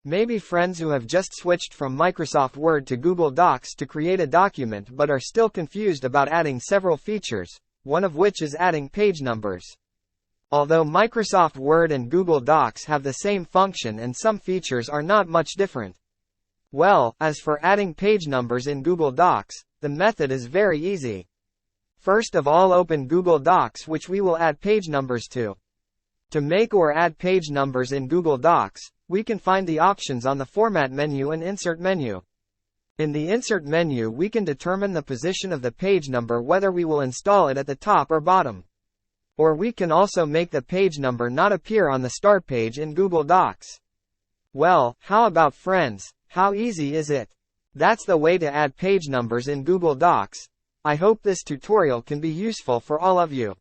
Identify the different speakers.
Speaker 1: Maybe friends who have just switched from Microsoft Word to Google Docs to create a document but are still confused about adding several features, one of which is adding page numbers. Although Microsoft Word and Google Docs have the same function and some features are not much different. Well, as for adding page numbers in Google Docs, the method is very easy. First of all, open Google Docs, which we will add page numbers to. To make or add page numbers in Google Docs, we can find the options on the Format menu and Insert menu. In the Insert menu, we can determine the position of the page number, whether we will install it at the top or bottom. Or we can also make the page number not appear on the start page in Google Docs. Well, how about friends? How easy is it? That's the way to add page numbers in Google Docs. I hope this tutorial can be useful for all of you.